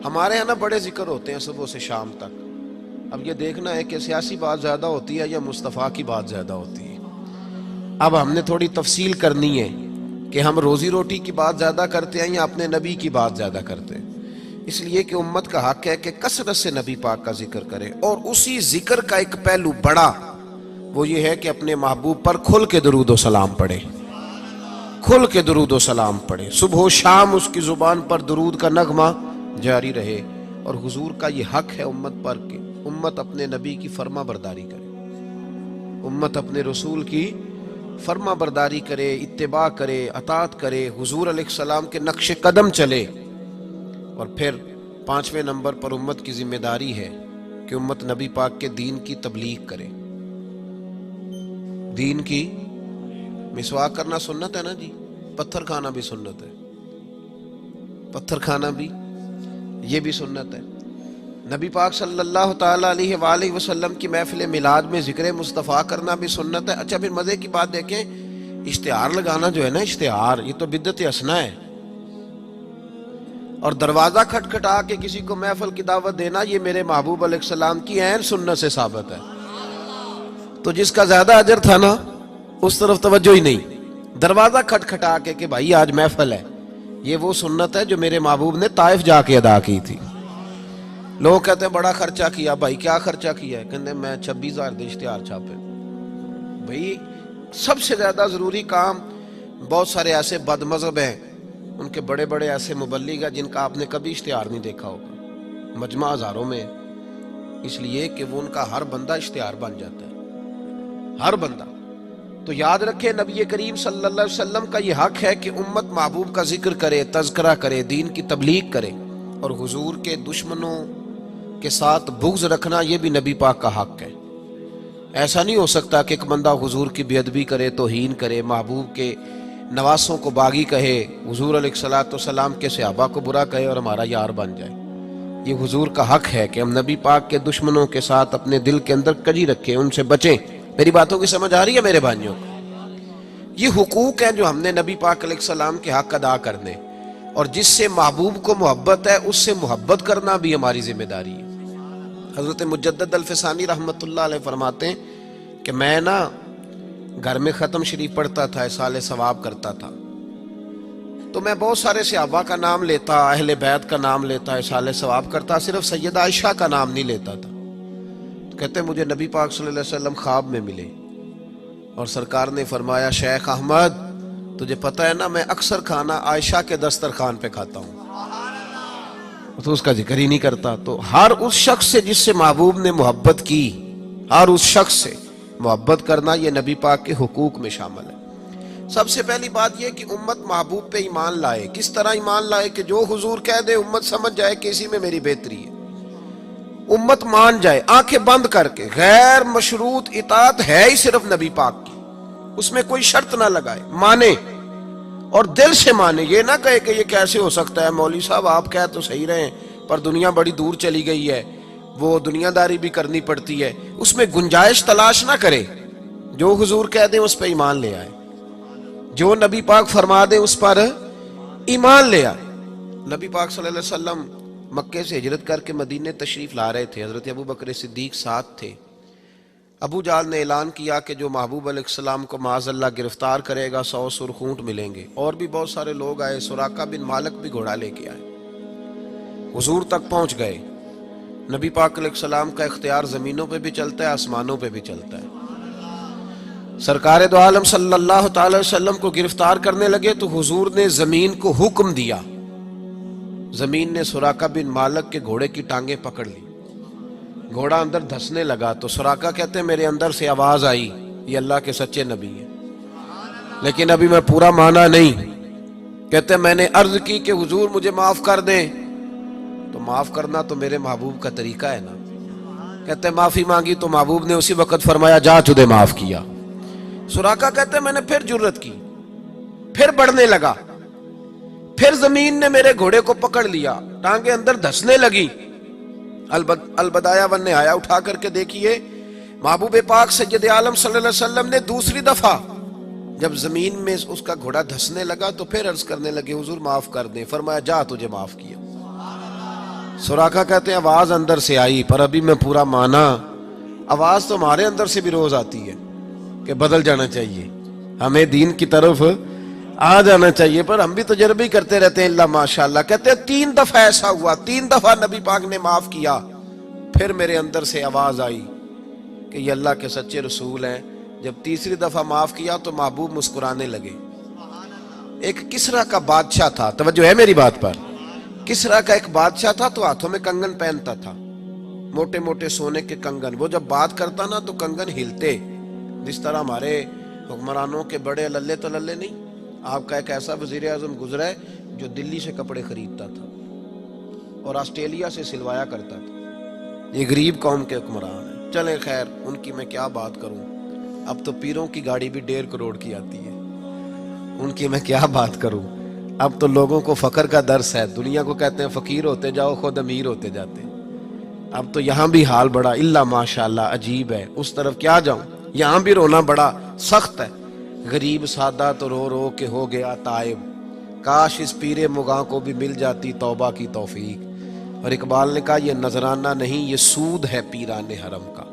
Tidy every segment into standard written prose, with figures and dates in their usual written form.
ہمارے یہاں نا بڑے ذکر ہوتے ہیں صبح سے شام تک. اب یہ دیکھنا ہے کہ سیاسی بات زیادہ ہوتی ہے یا مصطفیٰ کی بات زیادہ ہوتی ہے. اب ہم نے تھوڑی تفصیل کرنی ہے کہ ہم روزی روٹی کی بات زیادہ کرتے ہیں یا اپنے نبی کی بات زیادہ کرتے ہیں. اس لیے کہ امت کا حق ہے کہ کثرت سے نبی پاک کا ذکر کرے، اور اسی ذکر کا ایک پہلو بڑا وہ یہ ہے کہ اپنے محبوب پر کھل کے درود و سلام پڑھے، کھل کے درود و سلام پڑھے. صبح و شام اس کی زبان پر درود کا نغمہ جاری رہے. اور حضور کا یہ حق ہے امت پر کہ امت اپنے نبی کی فرما برداری کرے، امت اپنے رسول کی فرما برداری کرے، اتباع کرے، اطاعت کرے، حضور علیہ السلام کے نقش قدم چلے. اور پھر 5ویں نمبر پر امت کی ذمہ داری ہے کہ امت نبی پاک کے دین کی تبلیغ کرے. دین کی مسواک کرنا سنت ہے نا جی، پتھر کھانا بھی سنت ہے، پتھر کھانا بھی یہ بھی سنت ہے. نبی پاک صلی اللہ تعالیٰ علیہ وآلہ وسلم کی محفل میلاد میں ذکر مصطفیٰ کرنا بھی سنت ہے. اچھا پھر مزے کی بات دیکھیں، اشتہار لگانا جو ہے نا، اشتہار یہ تو بدعت حسنہ ہے. اور دروازہ کھٹکھٹا کے کسی کو محفل کی دعوت دینا، یہ میرے محبوب علیہ السلام کی عین سنت سے ثابت ہے. تو جس کا زیادہ اجر تھا نا اس طرف توجہ ہی نہیں. دروازہ کھٹکھٹا کے کہ بھائی آج محفل ہے، یہ وہ سنت ہے جو میرے محبوب نے طائف جا کے ادا کی تھی. لوگ کہتے ہیں بڑا خرچہ کیا. بھائی کیا خرچہ کیا ہے؟ کہتے ہیں میں 26,000 دے اشتہار چھاپے. بھائی سب سے زیادہ ضروری کام، بہت سارے ایسے بد مذہب ہیں، ان کے بڑے بڑے ایسے مبلغ ہیں جن کا آپ نے کبھی اشتہار نہیں دیکھا ہوگا، مجمع ہزاروں میں، اس لیے کہ وہ ان کا ہر بندہ اشتہار بن جاتا ہے، ہر بندہ. تو یاد رکھے نبی کریم صلی اللہ علیہ وسلم کا یہ حق ہے کہ امت محبوب کا ذکر کرے، تذکرہ کرے، دین کی تبلیغ کرے. اور حضور کے دشمنوں کے ساتھ بغض رکھنا یہ بھی نبی پاک کا حق ہے. ایسا نہیں ہو سکتا کہ ایک بندہ حضور کی بے ادبی کرے، توہین کرے، محبوب کے نواسوں کو باغی کہے، حضور علیہ الصلوۃ والسلام کے صحابہ کو برا کہے اور ہمارا یار بن جائے. یہ حضور کا حق ہے کہ ہم نبی پاک کے دشمنوں کے ساتھ اپنے دل کے اندر کجی رکھیں، ان سے بچیں. میری باتوں کی سمجھ آ رہی ہے میرے بھائیوں؟ یہ حقوق ہیں جو ہم نے نبی پاک علیہ السلام کے حق ادا کرنے، اور جس سے محبوب کو محبت ہے اس سے محبت کرنا بھی ہماری ذمہ داری ہے. حضرت مجدد الفسانی رحمۃ اللہ علیہ فرماتے ہیں کہ میں نا گھر میں ختم شریف پڑھتا تھا، اصالہ ثواب کرتا تھا، تو میں بہت سارے صحابہ کا نام لیتا، اہل بیت کا نام لیتا، اصالہ ثواب کرتا، صرف سیدہ عائشہ کا نام نہیں لیتا تھا. تو کہتے ہیں مجھے نبی پاک صلی اللہ علیہ وسلم خواب میں ملے اور سرکار نے فرمایا شیخ احمد تجھے پتہ ہے نا میں اکثر کھانا عائشہ کے دسترخوان پہ کھاتا ہوں، تو اس کا ذکر ہی نہیں کرتا. تو ہر اس شخص سے جس سے محبوب نے محبت کی، ہر اس شخص سے محبت کرنا یہ نبی پاک کے حقوق میں شامل ہے. سب سے پہلی بات یہ کہ امت محبوب پہ ایمان لائے. کس طرح ایمان لائے؟ کہ جو حضور کہہ دے امت سمجھ جائے کہ اسی میں میری بہتری ہے، امت مان جائے آنکھیں بند کر کے. غیر مشروط اطاعت ہے ہی صرف نبی پاک کی، اس میں کوئی شرط نہ لگائے، مانے اور دل سے مانے. یہ نہ کہے کہ یہ کیسے ہو سکتا ہے مولوی صاحب آپ کہہ تو صحیح رہے پر دنیا بڑی دور چلی گئی ہے، وہ دنیا داری بھی کرنی پڑتی ہے. اس میں گنجائش تلاش نہ کرے. جو حضور کہہ دیں اس پہ ایمان لے آئے، جو نبی پاک فرما دے اس پر ایمان لے آئے. نبی پاک صلی اللہ علیہ وسلم مکے سے ہجرت کر کے مدینے تشریف لا رہے تھے. حضرت ابو بکر صدیق ساتھ تھے. ابو جہل نے اعلان کیا کہ جو محبوب علیہ السلام کو معاذ اللہ گرفتار کرے گا 100 سرخ اونٹ ملیں گے. اور بھی بہت سارے لوگ آئے، سراقہ بن مالک بھی گھوڑا لے کے آئے. حضور تک پہنچ گئے. نبی پاک علیہ السلام کا اختیار زمینوں پہ بھی چلتا ہے، آسمانوں پہ بھی چلتا ہے. سرکار دو عالم صلی اللہ تعالی وسلم کو گرفتار کرنے لگے تو حضور نے زمین کو حکم دیا. زمین نے سراقہ بن مالک کے گھوڑے کی ٹانگیں پکڑ لی. گھوڑا اندر دھسنے لگا تو سراقہ کہتے ہیں میرے اندر سے آواز آئی یہ اللہ کے سچے نبی ہیں، لیکن ابھی میں پورا مانا نہیں. کہتے ہیں میں نے عرض کی کہ حضور مجھے معاف کر دیں، تو معاف کرنا تو میرے محبوب کا طریقہ ہے نا. کہتے ہیں معافی مانگی تو محبوب نے اسی وقت فرمایا جا تجھے معاف کیا. سراقہ کہتے ہیں میں نے پھر جرت کی، پھر بڑھنے لگا، پھر زمین نے میرے گھوڑے کو پکڑ لیا، ٹانگیں اندر دھسنے لگی. البدایہ والنہایہ اٹھا کر کے دیکھیے محبوب پاک سید عالم صلی اللہ علیہ وسلم نے دوسری دفعہ جب زمین میں اس کا گھوڑا دھسنے لگا تو پھر عرض کرنے لگے حضور معاف کر دیں. فرمایا جا تجھے معاف کیا. سراقہ کہتے ہیں آواز اندر سے آئی پر ابھی میں پورا مانا. آواز تو ہمارے اندر سے بھی روز آتی ہے کہ بدل جانا چاہیے, ہمیں دین کی طرف آ جانا چاہیے, پر ہم بھی تجربے کرتے رہتے ہیں. اللہ ماشاءاللہ. کہتے ہیں 3 دفعہ ایسا ہوا, 3 دفعہ نبی پاک نے معاف کیا, پھر میرے اندر سے آواز آئی کہ یہ اللہ کے سچے رسول ہیں. جب تیسری دفعہ معاف کیا تو محبوب مسکرانے لگے. ایک کسرا کا بادشاہ تھا, توجہ ہے میری بات پر, کسرا کا ایک بادشاہ تھا تو ہاتھوں میں کنگن پہنتا تھا, موٹے موٹے سونے کے کنگن. وہ جب بات کرتا نا تو کنگن ہلتے, جس طرح ہمارے حکمرانوں کے بڑے للے تو للے نہیں. آپ کا ایک ایسا وزیر اعظم گزرا ہے جو دلی سے کپڑے خریدتا تھا اور آسٹریلیا سے سلوایا کرتا تھا. یہ غریب قوم کے حکمران ہیں. چلیں خیر, ان کی میں کیا بات کروں, اب تو پیروں کی گاڑی بھی 1.5 کروڑ کی آتی ہے, ان کی میں کیا بات کروں. اب تو لوگوں کو فقر کا درس ہے, دنیا کو کہتے ہیں فقیر ہوتے جاؤ خود امیر ہوتے جاتے. اب تو یہاں بھی حال بڑا اللہ ماشاءاللہ عجیب ہے. اس طرف کیا جاؤں, یہاں بھی رونا بڑا سخت ہے. غریب سادہ تو رو رو کے ہو گیا تائب, کاش اس پیر مغاں کو بھی مل جاتی توبہ کی توفیق. اور اقبال نے کہا یہ نذرانہ نہیں, یہ سود ہے پیران حرم کا,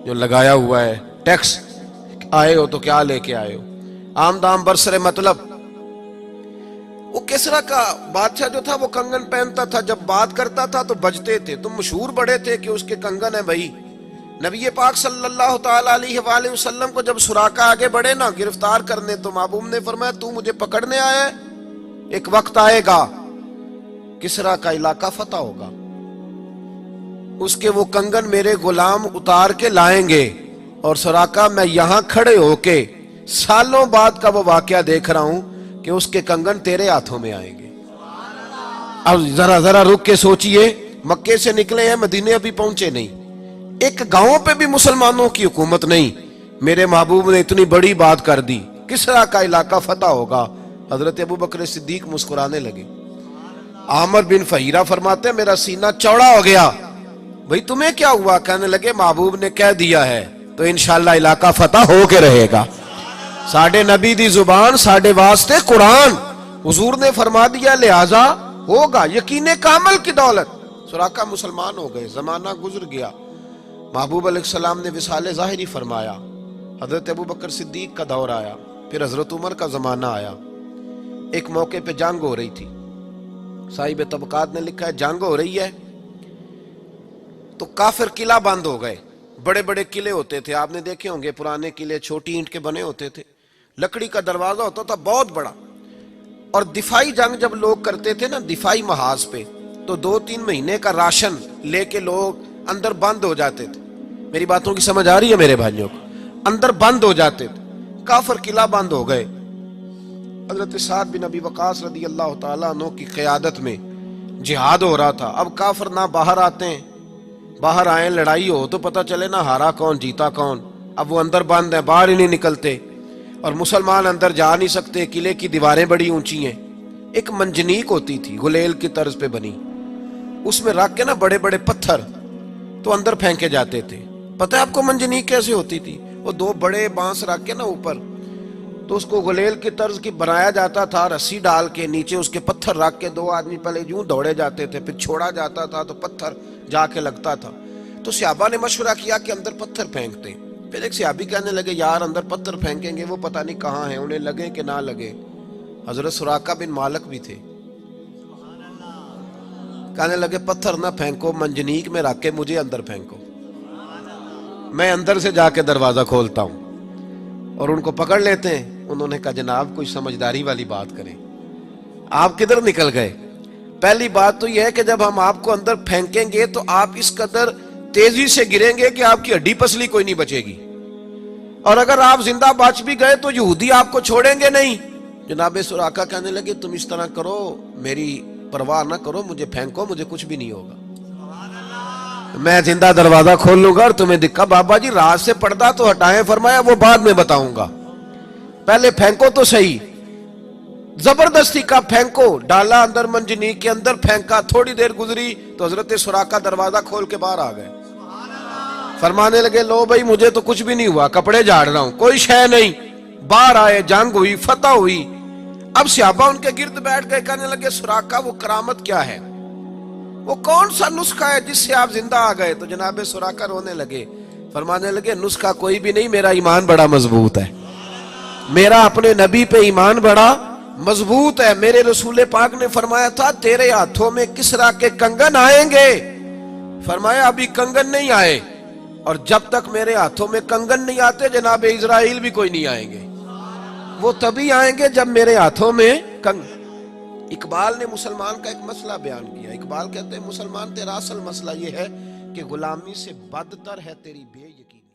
جو لگایا ہوا ہے ٹیکس. آئے ہو تو کیا لے کے آئے ہو, عام دام برسر مطلب. وہ کسرا کا بادشاہ جو تھا وہ کنگن پہنتا تھا, جب بات کرتا تھا تو بجتے تھے, تو مشہور بڑے تھے کہ اس کے کنگن ہیں بھائی. نبی پاک صلی اللہ تعالی علیہ وآلہ وسلم کو جب سراقہ آگے بڑھے نا گرفتار کرنے, تو محبوب نے فرمایا تو مجھے پکڑنے آیا ہے, ایک وقت آئے گا کسرا کا علاقہ فتح ہوگا, اس کے وہ کنگن میرے غلام اتار کے لائیں گے, اور سراقہ میں یہاں کھڑے ہو کے سالوں بعد کا وہ واقعہ دیکھ رہا ہوں کہ اس کے کنگن تیرے ہاتھوں میں آئیں گے. اب ذرا رک کے سوچئے, مکے سے نکلے ہیں, مدینے ابھی پہنچے نہیں, ایک گاؤں پہ بھی مسلمانوں کی حکومت نہیں, میرے محبوب نے اتنی بڑی بات کر دی, کسرا کا علاقہ فتح ہوگا. حضرت ابو بکر صدیق مسکرانے لگے. عامر بن فہیرہ فرماتے ہیں میرا سینہ چوڑا ہو گیا, بھئی تمہیں کیا ہوا؟ کہنے لگے محبوب نے کہہ دیا ہے تو انشاءاللہ علاقہ فتح ہو کے رہے گا. ساڑھے نبی دی زبان ساڑھے واسطے قرآن, حضور نے فرما دیا لہذا ہوگا, یقین کامل کی دولت. سراقہ مسلمان ہو گئے, زمانہ گزر گیا, محبوب علیہ السلام نے وصال ظاہری فرمایا, حضرت ابو بکر صدیق کا دور آیا, پھر حضرت عمر کا زمانہ آیا. ایک موقع پہ جنگ ہو رہی تھی, صاحب طبقات نے لکھا ہے جنگ ہو رہی ہے تو کافر قلعہ بند ہو گئے. بڑے بڑے قلعے ہوتے تھے, آپ نے دیکھے ہوں گے پرانے قلعے, چھوٹی اینٹ کے بنے ہوتے تھے, لکڑی کا دروازہ ہوتا تھا بہت بڑا. اور دفاعی جنگ جب لوگ کرتے تھے نا دفاعی محاذ پہ, تو 2-3 مہینے کا راشن لے کے لوگ اندر بند ہو جاتے تھے. میری باتوں کی سمجھ آ رہی ہے میرے بھائیوں کو؟ اندر بند ہو جاتے تھے. کافر قلعہ بند ہو گئے. حضرت سعد بن ابی وقاص رضی اللہ تعالیٰ عنہ کی قیادت میں جہاد ہو رہا تھا. اب کافر نہ باہر آتے ہیں, باہر آئیں لڑائی ہو تو پتہ چلے نا ہارا کون جیتا کون. اب وہ اندر بند ہیں, باہر ہی نہیں نکلتے, اور مسلمان اندر جا نہیں سکتے, قلعے کی دیواریں بڑی اونچی ہیں. ایک منجنیق ہوتی تھی گلیل کی طرز پہ بنی, اس میں رکھ کے نا بڑے بڑے پتھر تو اندر پھینکے جاتے تھے. پتہ ہے آپ کو منجنیق کیسے ہوتی تھی؟ وہ 2 بڑے بانس رکھ کے نا اوپر, تو اس کو گلیل کی طرز کی بنایا جاتا تھا, رسی ڈال کے نیچے اس کے پتھر رکھ کے 2 آدمی پہلے یوں دوڑے جاتے تھے, پھر چھوڑا جاتا تھا تو پتھر جا کے لگتا تھا. تو صحابہ نے مشورہ کیا کہ اندر پتھر پھینکتے. پھر ایک صحابی کہنے لگے یار اندر پتھر پھینکیں گے وہ پتہ نہیں کہاں ہیں, انہیں لگے کہ نہ لگے. حضرت سراقہ بن مالک بھی تھے, کہنے لگے پتھر نہ پھینکو, منجنیق میں رکھ کے مجھے اندر پھینکو, میں اندر سے جا کے دروازہ کھولتا ہوں. اور ان کو پکڑ لیتے ہیں. انہوں نے کہا جناب کوئی سمجھداری والی بات کریں, آپ کدھر نکل گئے؟ پہلی بات تو یہ ہے کہ جب ہم آپ کو اندر پھینکیں گے تو آپ اس قدر تیزی سے گریں گے کہ آپ کی ہڈی پسلی کوئی نہیں بچے گی, اور اگر آپ زندہ بچ بھی گئے تو یہودی آپ کو چھوڑیں گے نہیں. جناب سراقہ کہنے لگے تم اس طرح کرو, میری پرواہ نہ کرو, مجھے پھینکو, مجھے کچھ بھی نہیں ہوگا, میں زندہ دروازہ کھول لوں گا. اور تمہیں دکھا بابا جی رات سے پردہ تو ہٹائیں, فرمایا وہ بعد میں بتاؤں گا, پہلے پھینکو تو صحیح. زبردستی کا پھینکو, ڈالا اندر منجنیق کے اندر, پھینکا, تھوڑی دیر گزری تو حضرت سراقہ دروازہ کھول کے باہر آ گئے. فرمانے لگے لو بھائی مجھے تو کچھ بھی نہیں ہوا, کپڑے جھاڑ رہا ہوں, کوئی شے نہیں. باہر آئے, جنگ ہوئی, فتح ہوئی. اب صحابہ ان کے گرد بیٹھ گئے, کہنے لگے سراقہ وہ کرامت کیا ہے؟ وہ کون سا نسخہ ہے جس سے آپ زندہ آ گئے؟ تو جناب سراقہ رونے لگے، فرمانے لگے نسخہ کوئی بھی نہیں، میرا ایمان بڑا مضبوط ہے، میرا اپنے نبی پہ ایمان بڑا مضبوط ہے۔ میرے رسول پاک نے فرمایا تھا تیرے ہاتھوں میں کسرا کے کنگن آئیں گے، فرمایا ابھی کنگن نہیں آئے، اور جب تک میرے ہاتھوں میں کنگن نہیں آتے جناب اسرائیل بھی کوئی نہیں آئیں گے، وہ تبھی آئیں گے جب میرے ہاتھوں میں کنگن۔ اقبال نے مسلمان کا ایک مسئلہ بیان کیا، اقبال کہتے ہیں مسلمان تیرا اصل مسئلہ یہ ہے کہ غلامی سے بدتر ہے تیری بے یقینی۔